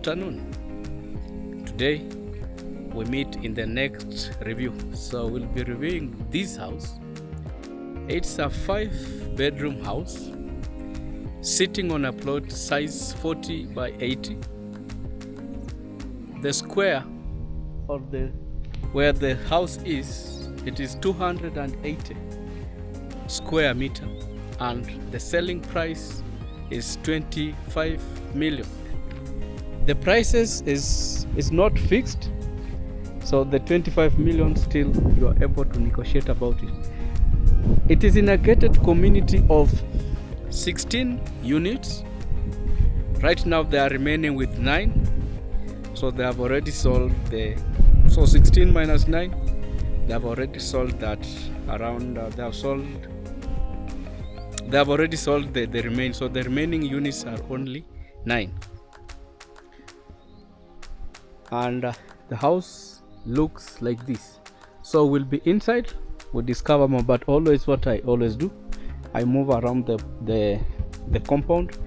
afternoon. Today we meet in the next review. So we'll be reviewing this house. It's a 5-bedroom house sitting on a plot size 40 by 80. The square of where the house is, it is 280 square meter, and the selling price is 25 million. The prices is not fixed, so the 25 million still you are able to negotiate about it. It is in a gated community of 16 units. Right now they are remaining with 9, so they have already sold 16 minus 9, they have already sold that around they have already sold the remaining, so the remaining units are only 9. And the house looks like this. So we'll be inside, we'll discover more, but always what I always do, I move around the compound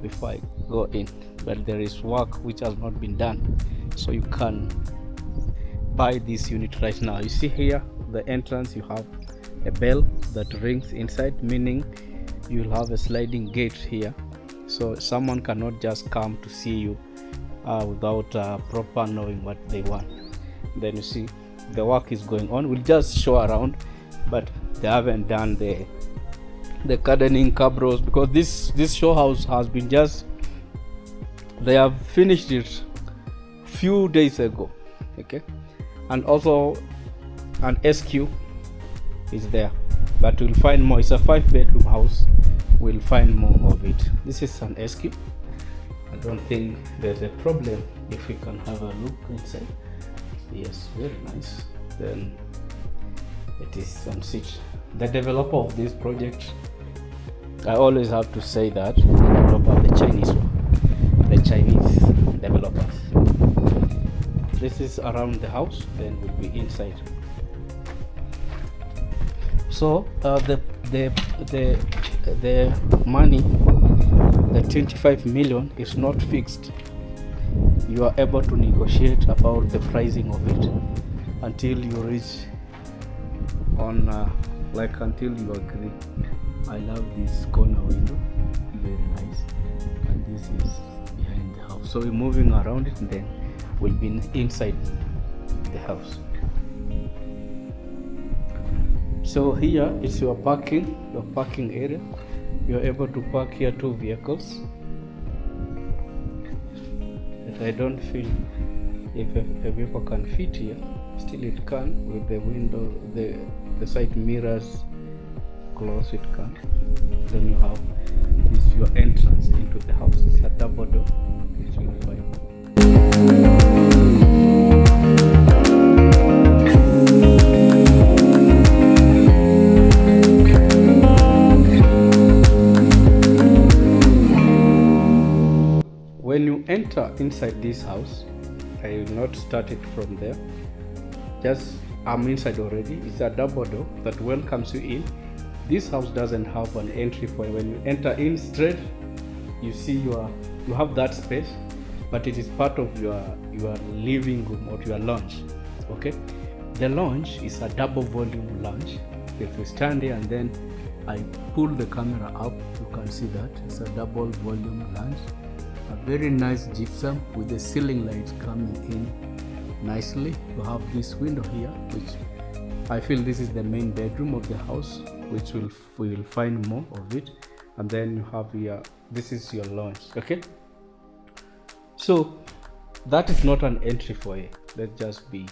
before I go in. But there is work which has not been done, so you can buy this unit right now. You see here the entrance, you have a bell that rings inside, meaning you'll have a sliding gate here, so someone cannot just come to see you without proper knowing what they want. Then you see the work is going on. We'll just show around, but they haven't done the gardening cabros, because this show house has been they have finished it few days ago. Okay, and also an SQ is there, but we'll find more. It's a 5-bedroom house, we'll find more of it. This is an SQ. I don't think there's a problem if we can have a look inside. Yes, very nice. Then it is on seat. The developer of this project, I always have to say that the developer, the Chinese developers. This is around the house, then we'll be inside. So the money, the 25 million is not fixed. You are able to negotiate about the pricing of it until you reach on until you agree. I love this corner window, very nice, and this is behind the house. So we're moving around it, and then we'll be inside the house. So here is your parking area. You're able to park here 2 vehicles. But I don't feel if a vehicle can fit here. Still it can, with the window, the side mirrors close, it can. Then you have this your entrance into the house. It's a double door, which you'll find. When you enter inside this house, I will not start it from there. I'm inside already. It's a double door that welcomes you in. This house doesn't have an entry point. When you enter in straight, you see you have that space, but it is part of your living room or your lounge. Okay, the lounge is a double volume lounge. If you stand here and then I pull the camera up, you can see that it's a double volume lounge. A very nice gypsum with the ceiling lights coming in nicely. You have this window here, which I feel this is the main bedroom of the house, which we will find more of it. And then you have here, this is your lounge. Okay, so that is not an entry for you. Let's just be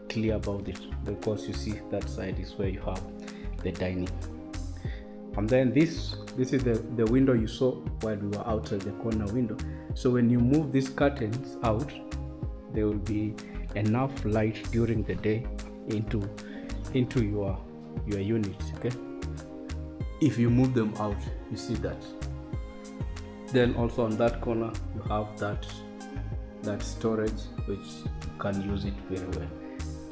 clear about it, because you see that side is where you have the dining. And then this is the window you saw while we were outside, the corner window. So when you move these curtains out, there will be enough light during the day into your unit. Okay, if you move them out, you see that. Then also on that corner you have that storage, which you can use it very well.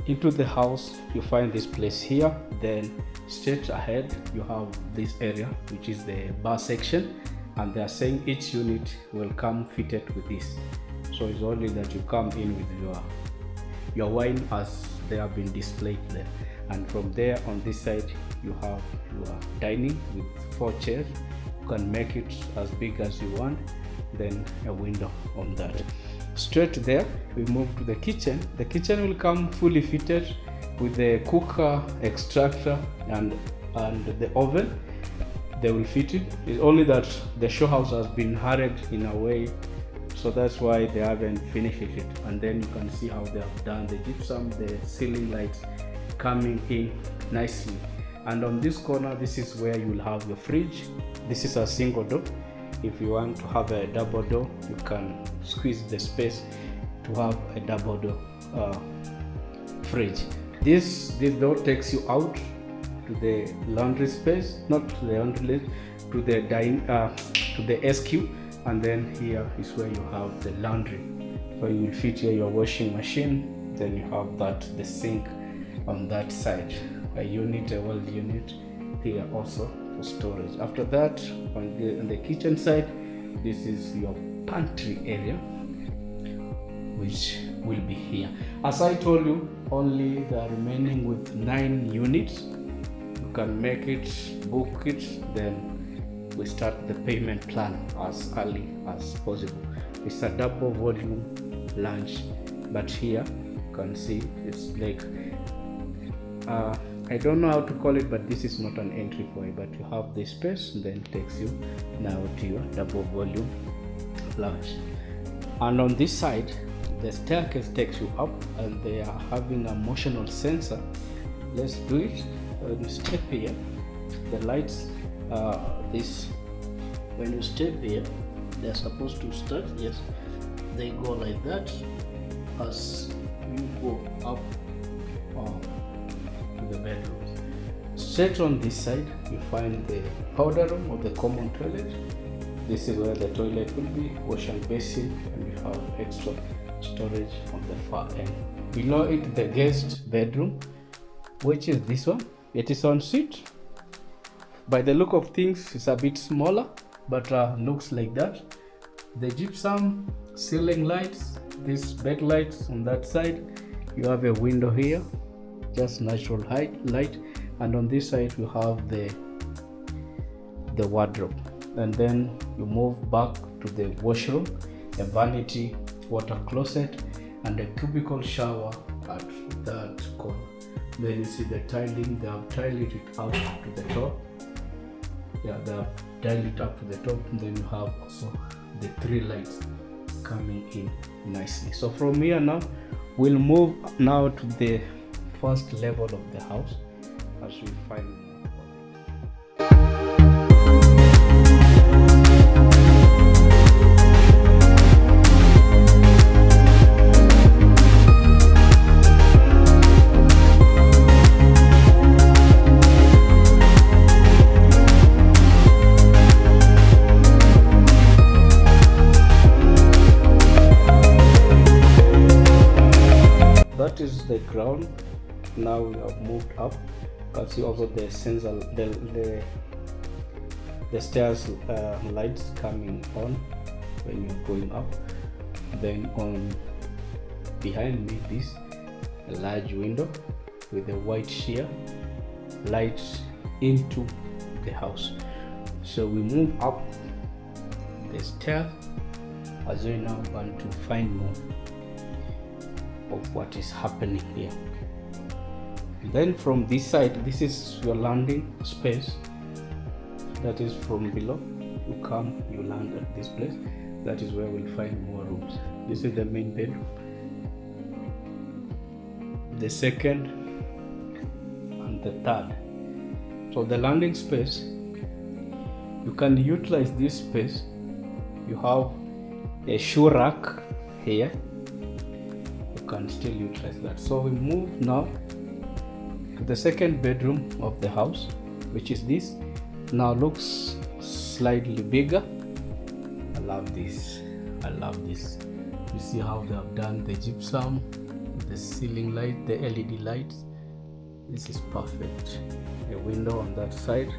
Into the house you find this place here. Then straight ahead you have this area, which is the bar section, and they are saying each unit will come fitted with this. So it's only that you come in with your wine as they have been displayed there. And from there on this side you have your dining with 4 chairs. You can make it as big as you want, then a window on that. Straight there we move to the kitchen. The kitchen will come fully fitted with the cooker, extractor and the oven. They will fit it. It's only that the show house has been hurried in a way, so that's why they haven't finished it. And then you can see how they have done the gypsum, the ceiling lights coming in nicely. And on this corner, this is where you will have your fridge. This is a single door. If you want to have a double door, you can squeeze the space to have a double door fridge. This door takes you out to the laundry space, not to the laundry, to the SQ, and then here is where you have the laundry. So you will fit here your washing machine, then you have the sink on that side, a wall unit here also for storage. After that, on the kitchen side, this is your pantry area, which will be here. As I told you, only they are remaining with 9 units. You can make it, book it, then we start the payment plan as early as possible. It's a double volume lunch, but here you can see it's like I don't know how to call it, but this is not an entry for it, but you have this space, then takes you now to your double volume lunch. And on this side, the staircase takes you up, and they are having a motional sensor. Let's do it. When you step here, the lights, when you step here, they're supposed to start, yes, they go like that as you go up to the bedrooms. Straight on this side, you find the powder room or the common toilet. This is where the toilet will be, wash and basin, and you have extra storage on the far end. Below it, the guest bedroom, which is this one. It is en suite. By the look of things, it's a bit smaller, but looks like that. The gypsum, ceiling lights, these bed lights on that side. You have a window here, just natural light, and on this side you have the wardrobe. And then you move back to the washroom, a vanity water closet, and a cubicle shower at that corner. Then you see the tiling, they have tiled it out to the top. Yeah, they have tiled it up to the top. And then you have also the 3 lights coming in nicely. So from here now, we'll move now to the first level of the house as we find. That is the ground. Now we have moved up. You can see also the sensor, the stairs lights coming on when you're going up. Then on behind me, this a large window with a white sheer lights into the house. So we move up the stairs as we now want to find more of what is happening here. Then from this side, this is your landing space. That is from below. You come, you land at this place. That is where we'll find more rooms. This is the main bedroom, the second and the third. So the landing space, you can utilize this space. You have a shoe rack here. You can still utilize that. So we move now to the second bedroom of the house, which is this. Now looks slightly bigger. I love this. I love this. You see how they have done the gypsum, the ceiling light, the LED lights. This is perfect. A window on that side,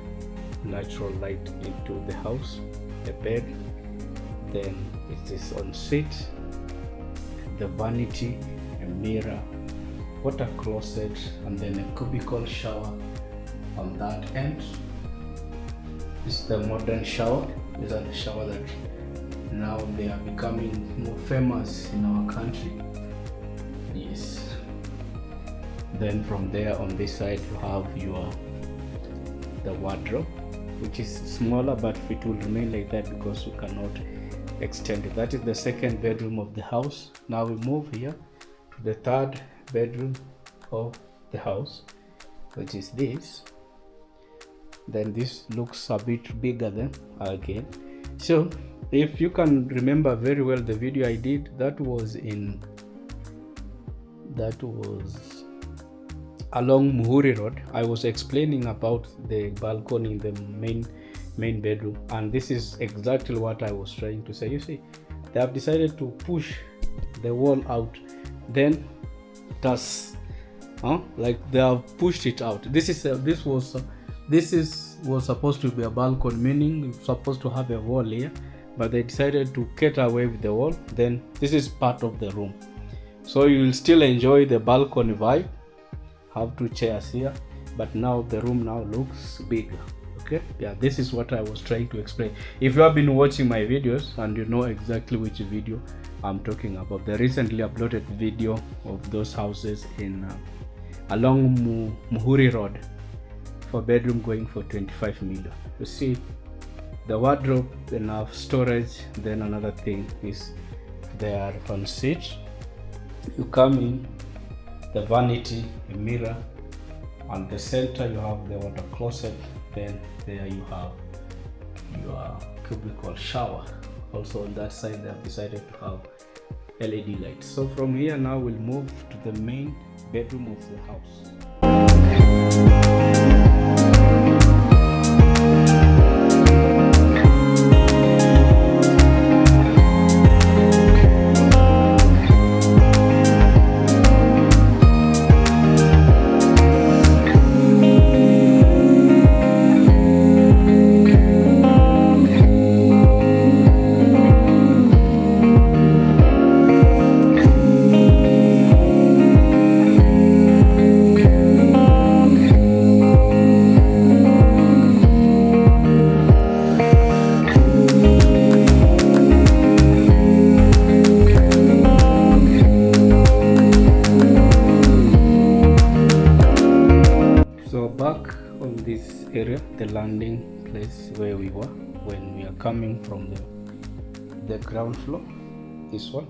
natural light into the house, a bed. Then it is en suite the vanity, a mirror, water closet, and then a cubicle shower on that end. This is the modern shower. These are the shower that now they are becoming more famous in our country. Yes. Then from there on this side you have the wardrobe, which is smaller, but it will remain like that because you cannot extend it. That is the second bedroom of the house. Now we move here to the third bedroom of the house, which is this. Then this looks a bit bigger than again. So if you can remember very well the video I did, that was along Muhuri Road. I was explaining about the balcony in the main bedroom, and this is exactly what I was trying to say. You see, they have decided to push the wall out, then that's like they have pushed it out. This was supposed to be a balcony, meaning it's supposed to have a wall here, but they decided to cut away with the wall. Then this is part of the room, so you will still enjoy the balcony vibe. Have two chairs here, but now the room now looks bigger. Okay, yeah, this is what I was trying to explain. If you have been watching my videos and you know exactly which video I'm talking about, the recently uploaded video of those houses in along Muhuri Road for bedroom going for 25 million. You see the wardrobe, enough storage. Then another thing is their ensuite. You come in, the vanity, a mirror, and the center you have the water closet. Then there you have your cubicle shower. Also on that side they have decided to have LED lights. So from here now we'll move to the main bedroom of the house. Area, the landing place where we were when we are coming from the ground floor, this one.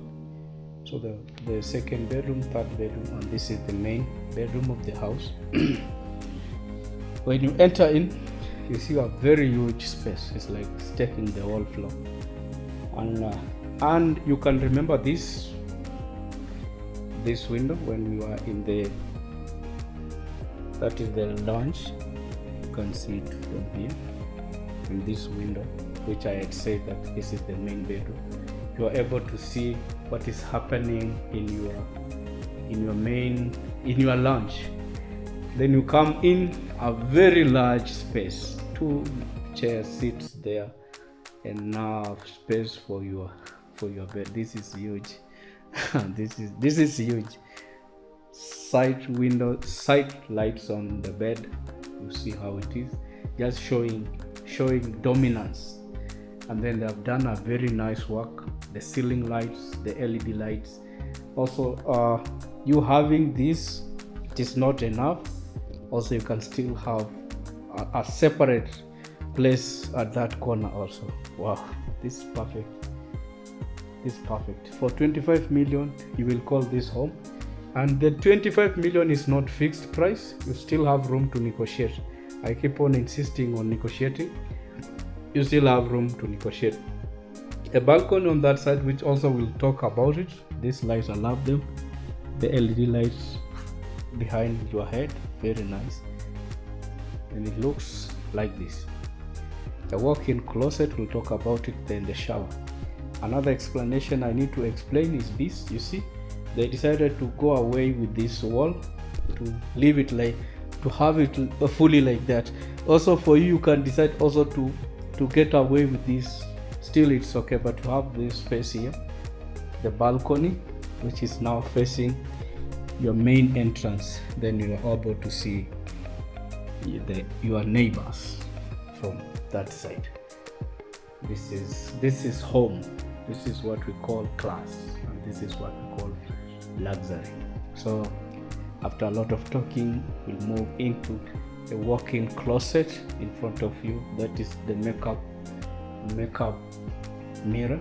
So the second bedroom, third bedroom, and this is the main bedroom of the house. When you enter in, you see a very huge space. It's like stepping the whole floor, and you can remember this window when you are in that is the lounge. You can see it from here in this window, which I had said that this is the main bedroom. You are able to see what is happening in your lounge. Then you come in a very large space, 2 chair seats there, enough space for your bed. This is huge. this is huge. Side lights on the bed. You see how it is, just showing dominance. And then they have done a very nice work. The ceiling lights, the LED lights. Also, you having this, it is not enough. Also, you can still have a separate place at that corner also. Wow, this is perfect. This is perfect. For 25 million, you will call this home. And the 25 million is not fixed price. You still have room to negotiate. I keep on insisting on negotiating. You still have room to negotiate. A balcony on that side, which also we'll talk about it. These lights, I love them. The LED lights behind your head, very nice. And it looks like this. The walk-in closet, we'll talk about it. Then the shower. Another explanation I need to explain is this. You see, they decided to go away with this wall, to leave it like, to have it fully like that. Also for you can decide also to get away with this. Still it's okay, but to have this space here, the balcony, which is now facing your main entrance. Then you are able to see your neighbors from that side. This is home. This is what we call class, and this is what we call luxury. So after a lot of talking, we'll move into a walk-in closet in front of you. That is the makeup mirror.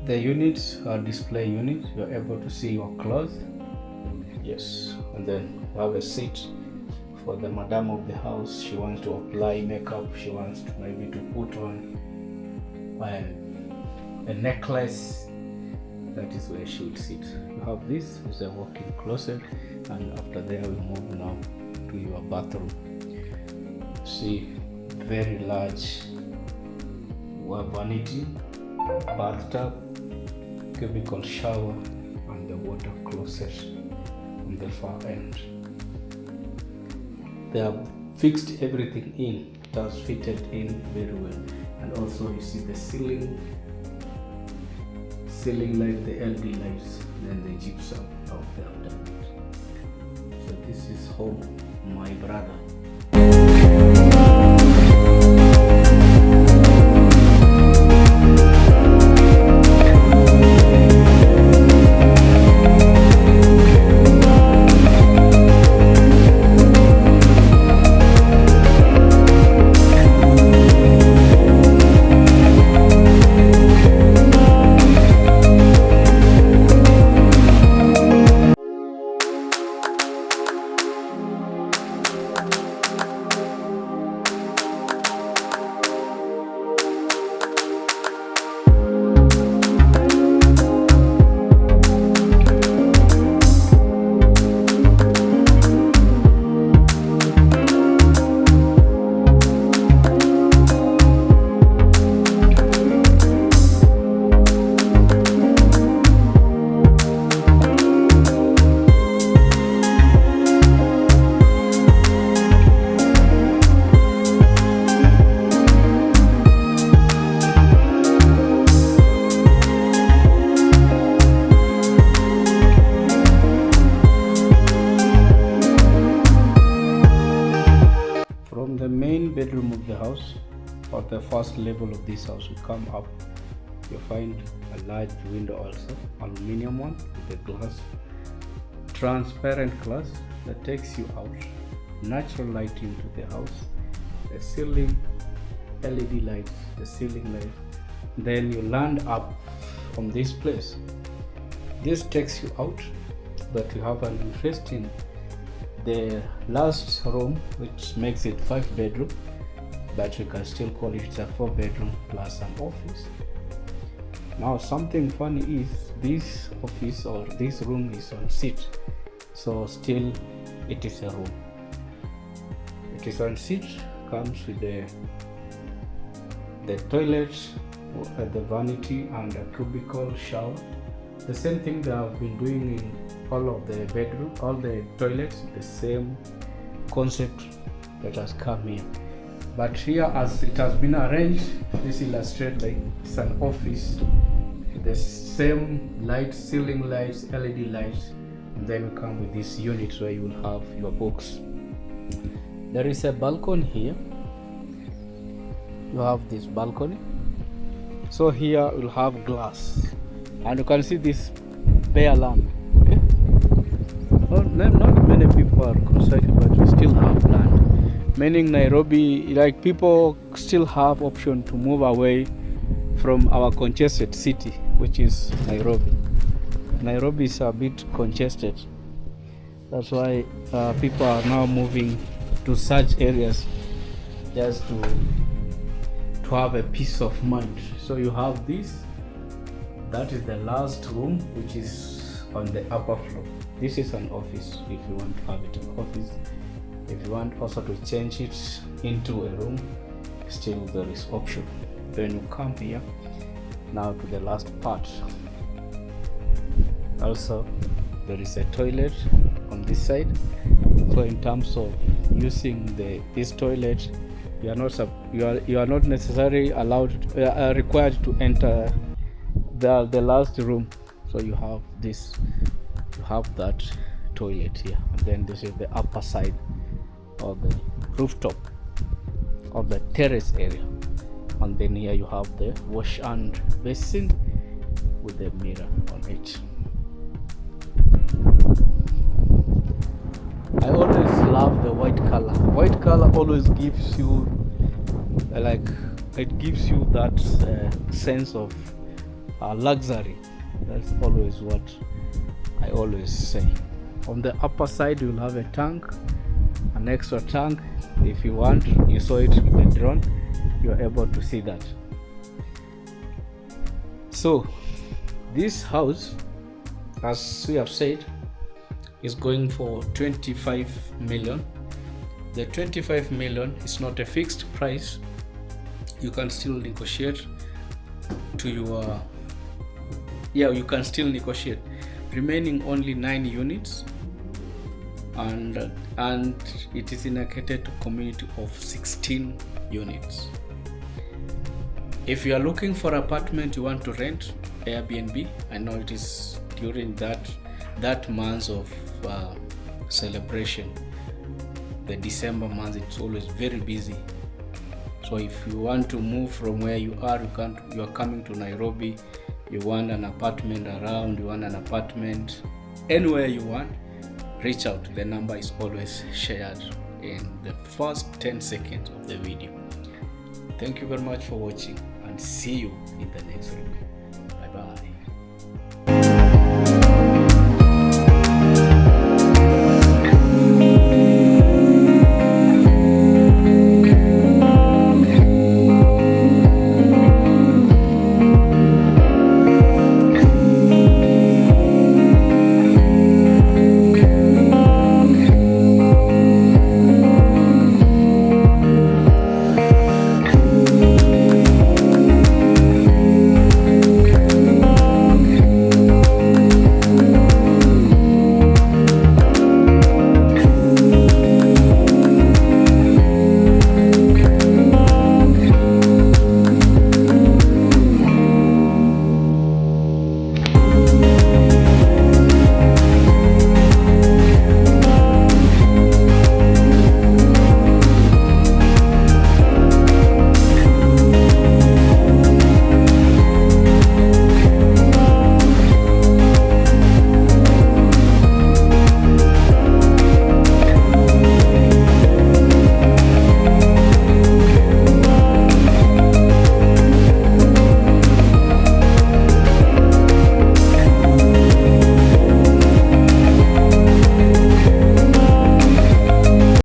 The units are display units. You're able to see your clothes. Yes, and then you have a seat for the madam of the house. She wants to apply makeup. She wants to maybe to put on a necklace. That is where she would sit. You have this is a walk-in closet, and after there we move now to your bathroom. See, very large vanity, bathtub, cubicle shower, and the water closet on the far end. They have fixed everything in. It has fitted in very well, and also you see the ceiling light, the LED lights, then the gypsum out there. So this is home, my brother. Bedroom of the house, or the first level of this house, you come up, you find a large window, also aluminium one with a glass, transparent glass that takes you out, natural light into the house, the ceiling LED lights, the ceiling light. Then you land up from this place. This takes you out, but you have an interesting, the last room, which makes it 5 bedroom, but you can still call it a 4 bedroom plus an office. Now something funny is this office or this room is on seat, so still it is a room. It is on seat, comes with the toilet, the vanity, and a cubicle shower. The same thing they have been doing in all of the bedroom, all the toilets, the same concept that has come here. But here, as it has been arranged, this illustrates like it's an office, the same lights, ceiling lights, LED lights, and then we come with this unit where you will have your books. There is a balcony here. You have this balcony. So here we'll have glass, and you can see this bare land. Okay, well, not many people are constructed, but we still have land. Meaning Nairobi, like people still have option to move away from our congested city, which is Nairobi. Nairobi is a bit congested. That's why people are now moving to such areas just to have a peace of mind. So you have this, that is the last room, which is on the upper floor. This is an office if you want to have it an office. If you want also to change it into a room, still there is option. Then you come here now to the last part. Also there is a toilet on this side, so in terms of using this toilet, you are not necessarily allowed required to enter the last room. So you have that toilet here, and then this is the upper side of the rooftop of the terrace area, and then here you have the wash and basin with the mirror on it. I always love the white color. White color always gives you that sense of luxury. That's always what I always say. On the upper side you'll have a tank, an extra tank. If you want, you saw it with the drone, you're able to see that. So this house, as we have said, is going for 25 million. The 25 million is not a fixed price. You can still negotiate to your you can still negotiate. Remaining only 9 units, and it is in a catered community of 16 units. If you are looking for apartment, you want to rent Airbnb, I know it is during that month of celebration, the December month, it's always very busy. So if you want to move from where you are, you are coming to Nairobi, you want an apartment around, you want an apartment anywhere you want, reach out. The number is always shared in the first 10 seconds of the video. Thank you very much for watching, and see you in the next review.